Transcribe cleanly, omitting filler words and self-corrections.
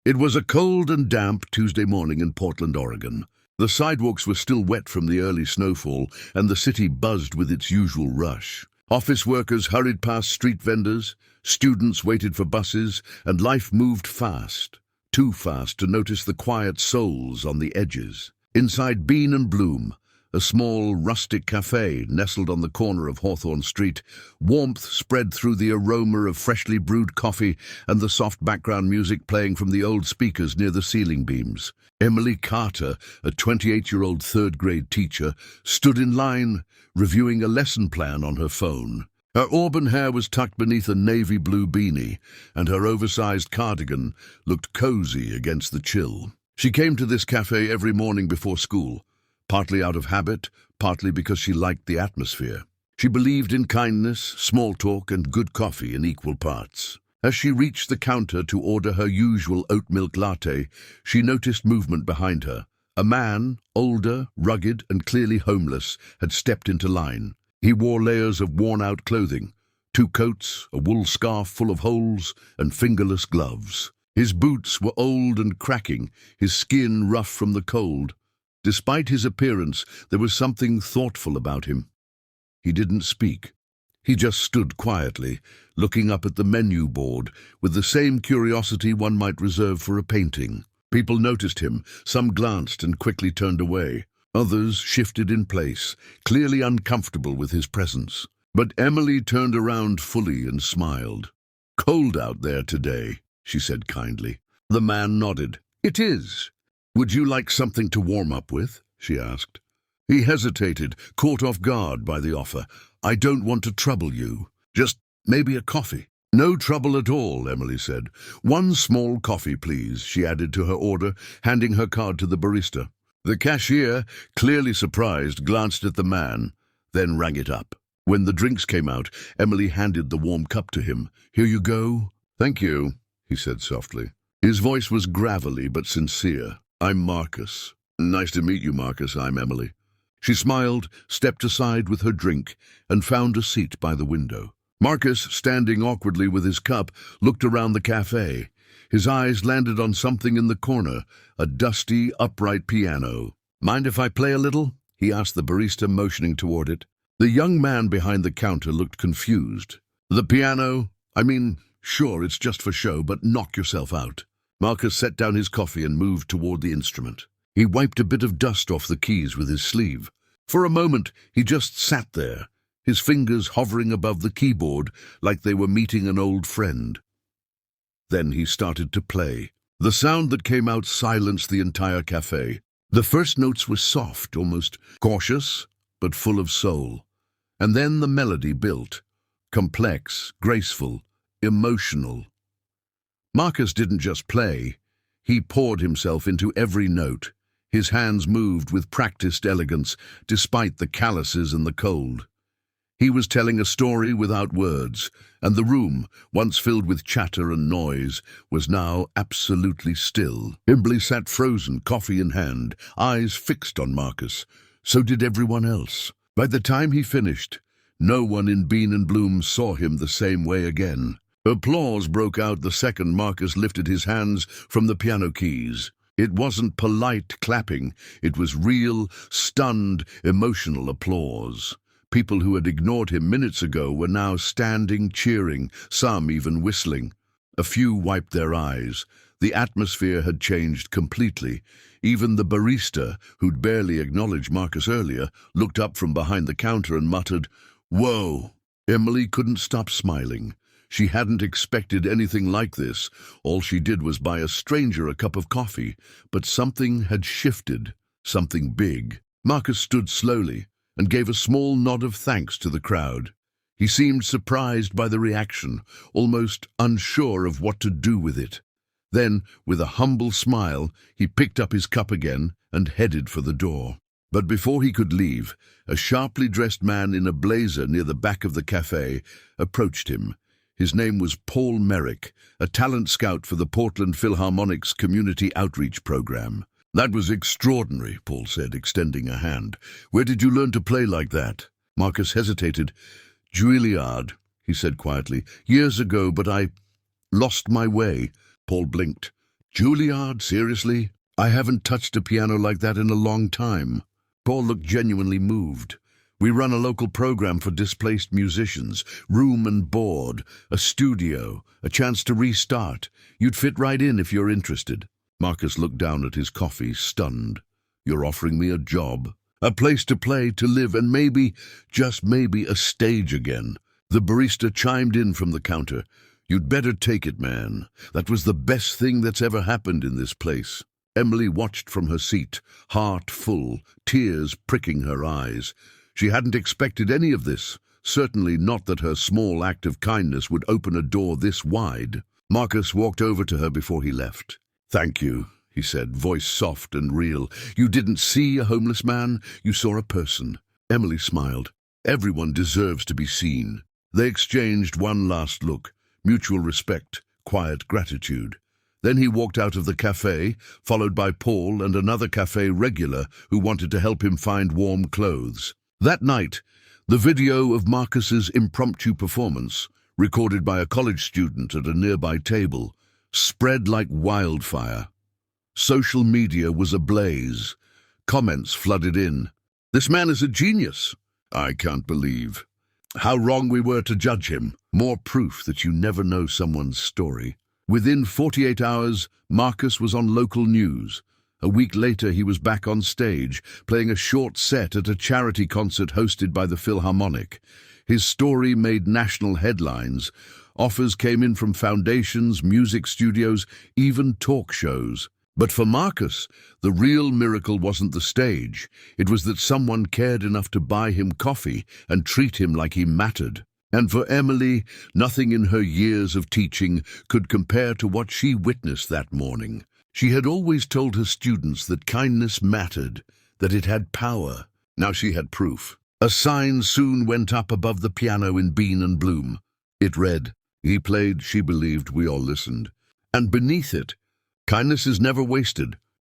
It was a cold and damp Tuesday morning in Portland, Oregon. The sidewalks were still wet from the early snowfall, and the city buzzed with its usual rush. Office workers hurried past street vendors, students waited for buses, and life moved fast. Too fast to notice the quiet souls on the edges. Inside Bean and Bloom, a small, rustic café nestled on the corner of Hawthorne Street, warmth spread through the aroma of freshly brewed coffee and the soft background music playing from the old speakers near the ceiling beams. Emily Carter, a 28-year-old third-grade teacher, stood in line, reviewing a lesson plan on her phone. Her auburn hair was tucked beneath a navy blue beanie, and her oversized cardigan looked cozy against the chill. She came to this café every morning before school, partly out of habit, partly because she liked the atmosphere. She believed in kindness, small talk, and good coffee in equal parts. As she reached the counter to order her usual oat milk latte, she noticed movement behind her. A man, older, rugged, and clearly homeless, had stepped into line. He wore layers of worn-out clothing, 2 coats, a wool scarf full of holes, and fingerless gloves. His boots were old and cracking, his skin rough from the cold. Despite his appearance, there was something thoughtful about him. He didn't speak. He just stood quietly, looking up at the menu board with the same curiosity one might reserve for a painting. People noticed him, some glanced and quickly turned away. Others shifted in place, clearly uncomfortable with his presence. But Emily turned around fully and smiled. "Cold out there today," she said kindly. The man nodded. "It is. Would you like something to warm up with?" she asked. He hesitated, caught off guard by the offer. "I don't want to trouble you. Just maybe a coffee." "No trouble at all," Emily said. "One small coffee, please," she added to her order, handing her card to the barista. The cashier, clearly surprised, glanced at the man, then rang it up. When the drinks came out, Emily handed the warm cup to him. "Here you go." "Thank you," he said softly. His voice was gravelly but sincere. "I'm Marcus." "Nice to meet you, Marcus. I'm Emily." She smiled, stepped aside with her drink, and found a seat by the window. Marcus, standing awkwardly with his cup, looked around the café. His eyes landed on something in the corner, a dusty, upright piano. "Mind if I play a little?" he asked the barista, motioning toward it. The young man behind the counter looked confused. "The piano? Sure, it's just for show, but knock yourself out." Marcus set down his coffee and moved toward the instrument. He wiped a bit of dust off the keys with his sleeve. For a moment, he just sat there, his fingers hovering above the keyboard like they were meeting an old friend. Then he started to play. The sound that came out silenced the entire café. The first notes were soft, almost cautious, but full of soul. And then the melody built, complex, graceful, emotional. Marcus didn't just play. He poured himself into every note. His hands moved with practiced elegance, despite the calluses and the cold. He was telling a story without words, and the room, once filled with chatter and noise, was now absolutely still. Emily sat frozen, coffee in hand, eyes fixed on Marcus. So did everyone else. By the time he finished, no one in Bean and Bloom saw him the same way again. Applause broke out the second Marcus lifted his hands from the piano keys. It wasn't polite clapping, it was real, stunned, emotional applause. People who had ignored him minutes ago were now standing, cheering, some even whistling. A few wiped their eyes. The atmosphere had changed completely. Even the barista, who'd barely acknowledged Marcus earlier, looked up from behind the counter and muttered, "Whoa!" Emily couldn't stop smiling. She hadn't expected anything like this. All she did was buy a stranger a cup of coffee, but something had shifted, something big. Marcus stood slowly and gave a small nod of thanks to the crowd. He seemed surprised by the reaction, almost unsure of what to do with it. Then, with a humble smile, he picked up his cup again and headed for the door. But before he could leave, a sharply dressed man in a blazer near the back of the café approached him. His name was Paul Merrick, a talent scout for the Portland Philharmonic's community outreach program. "That was extraordinary," Paul said, extending a hand. "Where did you learn to play like that?" Marcus hesitated. "Juilliard," he said quietly. "Years ago, but I lost my way." Paul blinked. Juilliard, seriously? I haven't touched a piano like that in a long time. Paul looked genuinely moved. We run a local program for displaced musicians, room and board, a studio, a chance to restart. You'd fit right in if you're interested. Marcus looked down at his coffee, stunned. You're offering me a job? A place to play, to live, and maybe, just maybe, a stage again. The barista chimed in from the counter. You'd better take it, man. That was the best thing that's ever happened in this place. Emily watched from her seat, heart full, tears pricking her eyes. She hadn't expected any of this, certainly not that her small act of kindness would open a door this wide. Marcus walked over to her before he left. Thank you, he said, voice soft and real. You didn't see a homeless man, you saw a person. Emily smiled. Everyone deserves to be seen. They exchanged one last look, mutual respect, quiet gratitude. Then he walked out of the café, followed by Paul and another café regular who wanted to help him find warm clothes. That night, the video of Marcus's impromptu performance, recorded by a college student at a nearby table, spread like wildfire. Social media was ablaze. Comments flooded in. This man is a genius. I can't believe. How wrong we were to judge him. More proof that you never know someone's story. Within 48 hours, Marcus was on local news. A week later, he was back on stage, playing a short set at a charity concert hosted by the Philharmonic. His story made national headlines. Offers came in from foundations, music studios, even talk shows. But for Marcus, the real miracle wasn't the stage. It was that someone cared enough to buy him coffee and treat him like he mattered. And for Emily, nothing in her years of teaching could compare to what she witnessed that morning. She had always told her students that kindness mattered, that it had power. Now she had proof. A sign soon went up above the piano in Bean and Bloom. It read, he played, she believed, we all listened. And beneath it, kindness is never wasted,